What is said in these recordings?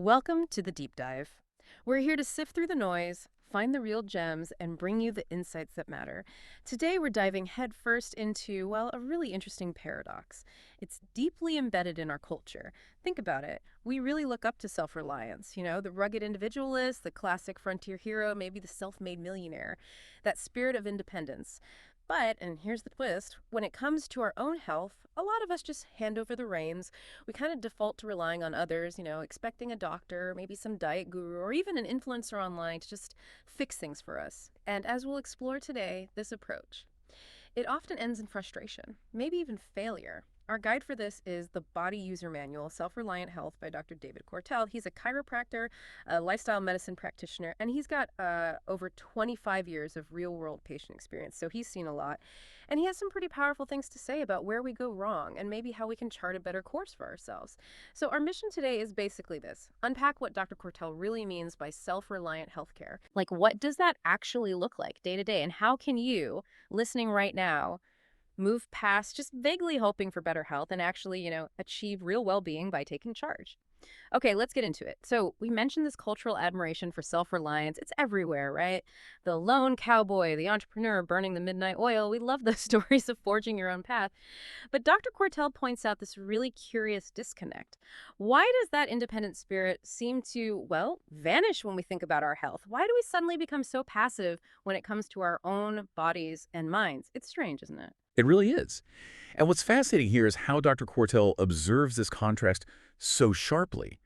Welcome to the Deep Dive. We're here to sift through the noise, find the real gems, and bring you the insights that matter. Today, we're diving headfirst into, well, a really interesting paradox. It's deeply embedded in our culture. Think about it. We really look up to self-reliance, the rugged individualist, the classic frontier hero, maybe the self-made millionaire, that spirit of independence. But, and here's the twist, when it comes to our own health, a lot of us just hand over the reins. We kind of default to relying on others, expecting a doctor, maybe some diet guru, or even an influencer online to just fix things for us. And as we'll explore today, this approach, it often ends in frustration, maybe even failure. Our guide for this is the Body User Manual, Self-Reliant Health by Dr. David Quartell. He's a chiropractor, a lifestyle medicine practitioner, and he's got over 25 years of real-world patient experience, so he's seen a lot. And he has some pretty powerful things to say about where we go wrong and maybe how we can chart a better course for ourselves. So our mission today is basically this: unpack what Dr. Quartell really means by self-reliant healthcare. Like, what does that actually look like day to day? And how can you, listening right now, move past just vaguely hoping for better health and actually, achieve real well-being by taking charge? Okay, let's get into it. So we mentioned this cultural admiration for self-reliance. It's everywhere, right? The lone cowboy, the entrepreneur burning the midnight oil. We love those stories of forging your own path. But Dr. Quartell points out this really curious disconnect. Why does that independent spirit seem to, well, vanish when we think about our health? Why do we suddenly become so passive when it comes to our own bodies and minds? It's strange, isn't it? It really is. And what's fascinating here is how Dr. Quartell observes this contrast so sharply.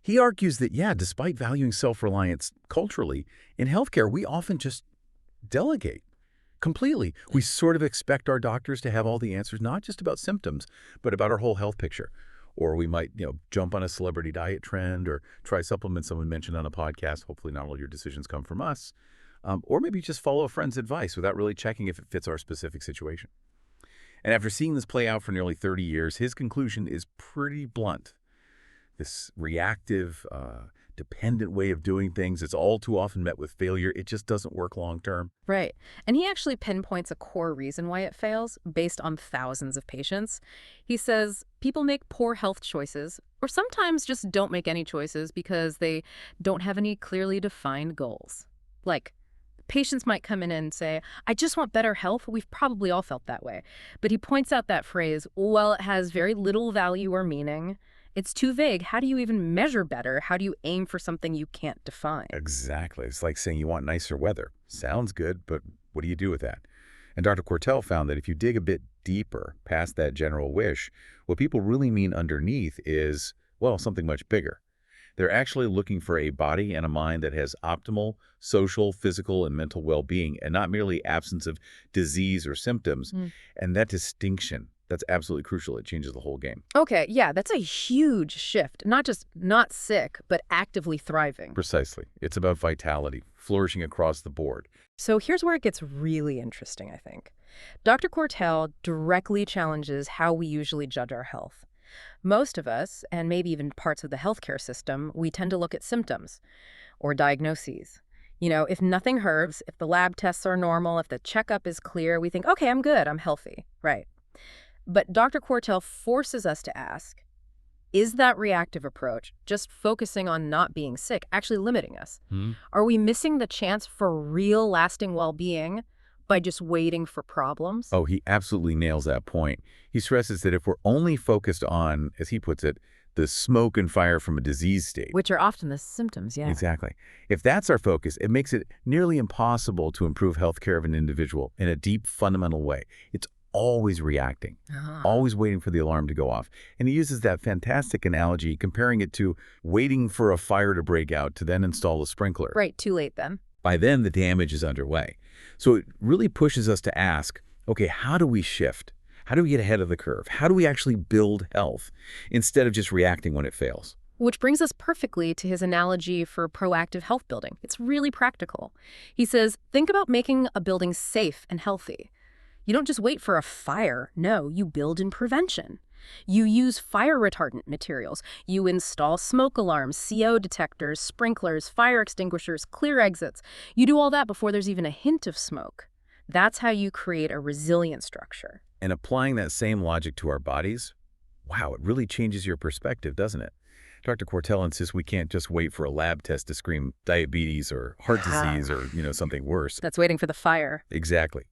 He argues that, yeah, despite valuing self-reliance culturally, in healthcare, we often just delegate completely. We sort of expect our doctors to have all the answers, not just about symptoms, but about our whole health picture. Or we might, jump on a celebrity diet trend or try supplements someone mentioned on a podcast. Hopefully not all your decisions come from us. Or maybe just follow a friend's advice without really checking if it fits our specific situation. And after seeing this play out for nearly 30 years, his conclusion is pretty blunt. This reactive, dependent way of doing things is all too often met with failure. It just doesn't work long term. Right. And he actually pinpoints a core reason why it fails based on thousands of patients. He says people make poor health choices or sometimes just don't make any choices because they don't have any clearly defined goals. Like, patients might come in and say, I just want better health. We've probably all felt that way. But he points out that phrase, well, it has very little value or meaning. It's too vague. How do you even measure better? How do you aim for something you can't define? Exactly. It's like saying you want nicer weather. Sounds good, but what do you do with that? And Dr. Quartell found that if you dig a bit deeper past that general wish, what people really mean underneath is, well, something much bigger. They're actually looking for a body and a mind that has optimal social, physical, and mental well-being, and not merely absence of disease or symptoms. And that distinction, that's absolutely crucial. It changes the whole game. Okay, yeah, that's a huge shift. Not just not sick, but actively thriving. Precisely. It's about vitality, flourishing across the board. So here's where it gets really interesting, I think. Dr. Quartell directly challenges how we usually judge our health. Most of us, and maybe even parts of the healthcare system, we tend to look at symptoms or diagnoses. If nothing hurts, if the lab tests are normal, if the checkup is clear, we think, okay, I'm good, I'm healthy, right? But Dr. Quartell forces us to ask, is that reactive approach, just focusing on not being sick, actually limiting us? Are we missing the chance for real lasting well-being by just waiting for problems? Oh, he absolutely nails that point. He stresses that if we're only focused on, as he puts it, the smoke and fire from a disease state. Which are often the symptoms, yeah. Exactly. If that's our focus, it makes it nearly impossible to improve health care of an individual in a deep, fundamental way. It's always reacting, always waiting for the alarm to go off. And he uses that fantastic analogy, comparing it to waiting for a fire to break out to then install a sprinkler. Right, too late then. By then, the damage is underway. So it really pushes us to ask, okay, how do we shift? How do we get ahead of the curve? How do we actually build health instead of just reacting when it fails? Which brings us perfectly to his analogy for proactive health building. It's really practical. He says, think about making a building safe and healthy. You don't just wait for a fire. No, you build in prevention. You use fire retardant materials. You install smoke alarms, CO detectors, sprinklers, fire extinguishers, clear exits. You do all that before there's even a hint of smoke. That's how you create a resilient structure. And applying that same logic to our bodies, wow, it really changes your perspective, doesn't it? Dr. Quartell insists we can't just wait for a lab test to scream diabetes or heart disease or, something worse. That's waiting for the fire. Exactly.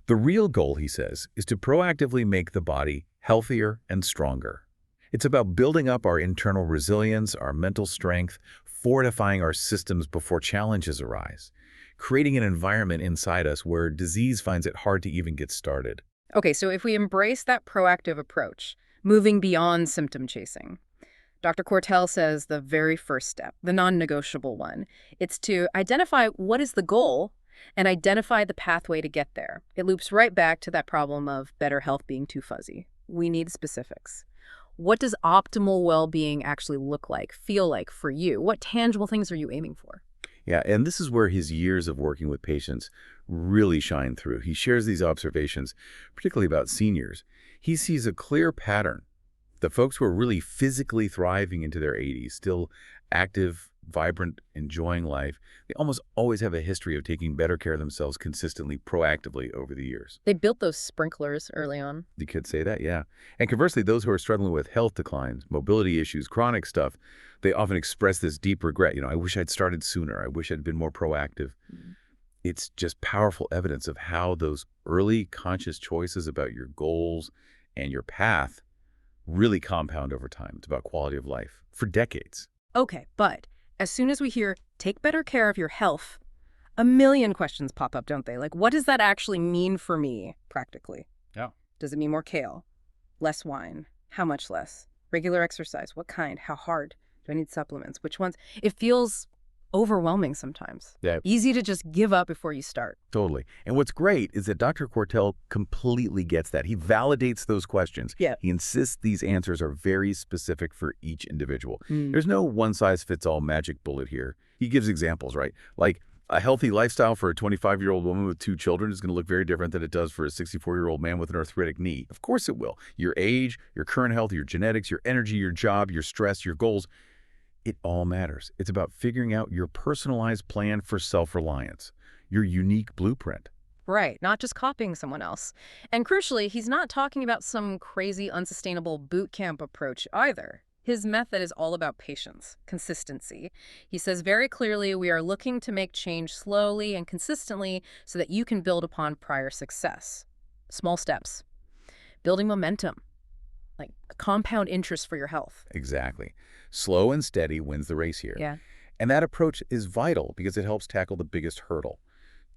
The real goal, he says, is to proactively make the body healthier and stronger. It's about building up our internal resilience, our mental strength, fortifying our systems before challenges arise, creating an environment inside us where disease finds it hard to even get started. Okay, so if we embrace that proactive approach, moving beyond symptom chasing, Dr. Quartell says the very first step, the non-negotiable one, it's to identify what is the goal and identify the pathway to get there. It loops right back to that problem of better health being too fuzzy. We need specifics. What does optimal well-being actually look like, feel like for you? What tangible things are you aiming for? Yeah, and this is where his years of working with patients really shine through. He shares these observations, particularly about seniors. He sees a clear pattern. The folks who are really physically thriving into their 80s, still active, vibrant, enjoying life, they almost always have a history of taking better care of themselves consistently, proactively over the years. They built those sprinklers early on. You could say that, yeah. And conversely, those who are struggling with health declines, mobility issues, chronic stuff, they often express this deep regret. I wish I'd started sooner. I wish I'd been more proactive. It's just powerful evidence of how those early conscious choices about your goals and your path really compound over time. It's about quality of life for decades. Okay, but as soon as we hear, take better care of your health, a million questions pop up, don't they? Like, what does that actually mean for me, practically? Yeah. Does it mean more kale? Less wine? How much less? Regular exercise? What kind? How hard? Do I need supplements? Which ones? It feels overwhelming sometimes. Yeah. Easy to just give up before you start. Totally. And what's great is that Dr. Quartell completely gets that. He validates those questions. Yeah. He insists these answers are very specific for each individual. There's no one-size-fits-all magic bullet here. He gives examples, right? Like a healthy lifestyle for a 25-year-old woman with 2 children is going to look very different than it does for a 64-year-old man with an arthritic knee. Of course it will. Your age, your current health, your genetics, your energy, your job, your stress, your goals, it all matters. It's about figuring out your personalized plan for self-reliance, your unique blueprint. Right, not just copying someone else. And crucially, he's not talking about some crazy, unsustainable boot camp approach either. His method is all about patience, consistency. He says very clearly we are looking to make change slowly and consistently so that you can build upon prior success. Small steps. Building momentum, like compound interest for your health. Exactly. Slow and steady wins the race here. Yeah. And that approach is vital because it helps tackle the biggest hurdle,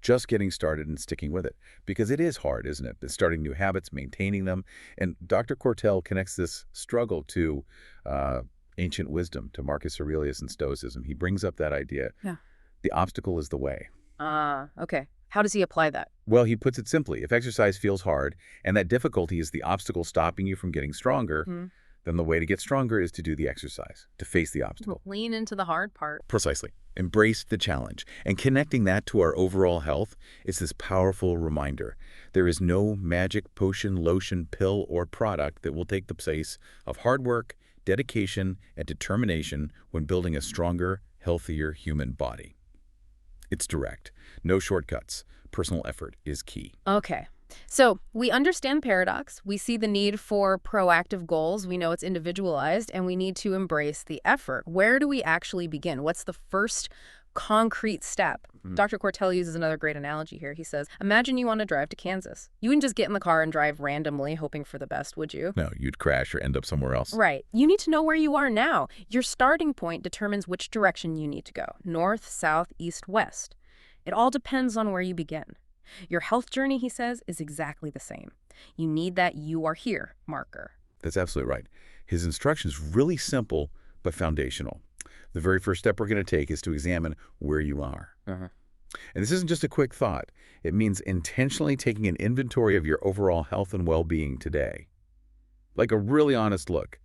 just getting started and sticking with it. Because it is hard, isn't it? Starting new habits, maintaining them. And Dr. Quartell connects this struggle to ancient wisdom, to Marcus Aurelius and Stoicism. He brings up that idea. Yeah. The obstacle is the way. Okay. How does he apply that? Well, he puts it simply. If exercise feels hard and that difficulty is the obstacle stopping you from getting stronger, then the way to get stronger is to do the exercise, to face the obstacle. Lean into the hard part. Precisely. Embrace the challenge. And connecting that to our overall health is this powerful reminder. There is no magic potion, lotion, pill, or product that will take the place of hard work, dedication, and determination when building a stronger, healthier human body. It's direct. No shortcuts. Personal effort is key. Okay. So we understand paradox. We see the need for proactive goals. We know it's individualized, and we need to embrace the effort. Where do we actually begin? What's the first concrete step? Dr. Quartell uses another great analogy here. He says, imagine you want to drive to Kansas. You wouldn't just get in the car and drive randomly, hoping for the best, would you? No, you'd crash or end up somewhere else. Right. You need to know where you are now. Your starting point determines which direction you need to go. North, south, east, west. It all depends on where you begin. Your health journey, he says, is exactly the same. You need that "you are here" marker. That's absolutely right. His instruction is really simple but foundational. The very first step we're going to take is to examine where you are. And this isn't just a quick thought. It means intentionally taking an inventory of your overall health and well-being today. Like a really honest look.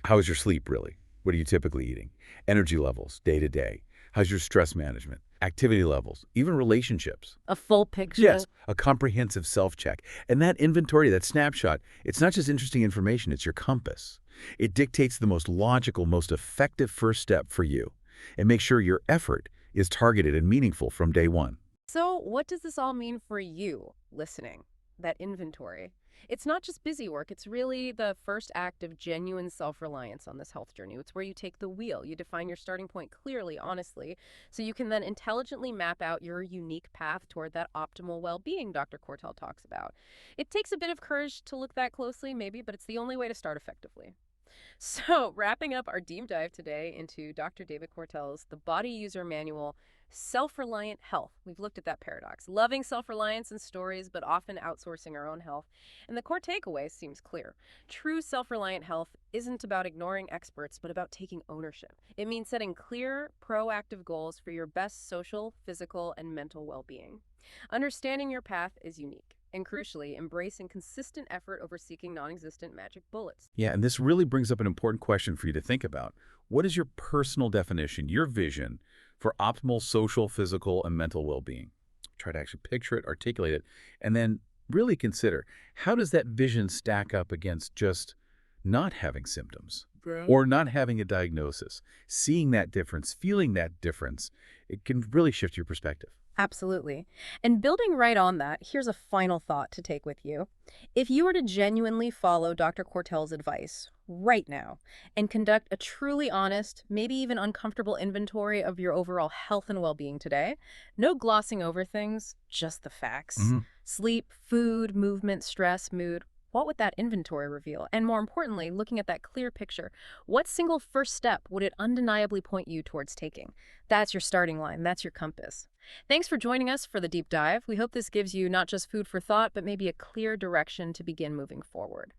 How is your sleep, really? What are you typically eating? Energy levels, day to day. How's your stress management? Activity levels, even relationships. A full picture? Yes, a comprehensive self-check. And that inventory, that snapshot, it's not just interesting information, it's your compass. It dictates the most logical, most effective first step for you. And make sure your effort is targeted and meaningful from day one. So what does this all mean for you listening? That inventory. It's not just busy work, it's really the first act of genuine self-reliance on this health journey. It's where you take the wheel, you define your starting point clearly, honestly, so you can then intelligently map out your unique path toward that optimal well-being Dr. Quartell talks about. It takes a bit of courage to look that closely, maybe, but it's the only way to start effectively. So, wrapping up our deep dive today into Dr. David Quartell's The Body User Manual, Self-Reliant Health. We've looked at that paradox, loving self-reliance and stories, but often outsourcing our own health. And the core takeaway seems clear. True self-reliant health isn't about ignoring experts, but about taking ownership. It means setting clear, proactive goals for your best social, physical, and mental well-being. Understanding your path is unique. And crucially, embracing consistent effort over seeking non-existent magic bullets. Yeah, and this really brings up an important question for you to think about. What is your personal definition, your vision for optimal social, physical, and mental well-being? Try to actually picture it, articulate it, and then really consider, how does that vision stack up against just not having symptoms or not having a diagnosis? Seeing that difference, feeling that difference, it can really shift your perspective. Absolutely. And building right on that, here's a final thought to take with you. If you were to genuinely follow Dr. Quartell's advice right now and conduct a truly honest, maybe even uncomfortable inventory of your overall health and well-being today, no glossing over things, just the facts. Sleep, food, movement, stress, mood. What would that inventory reveal? And more importantly, looking at that clear picture, what single first step would it undeniably point you towards taking? That's your starting line. That's your compass. Thanks for joining us for the deep dive. We hope this gives you not just food for thought, but maybe a clear direction to begin moving forward.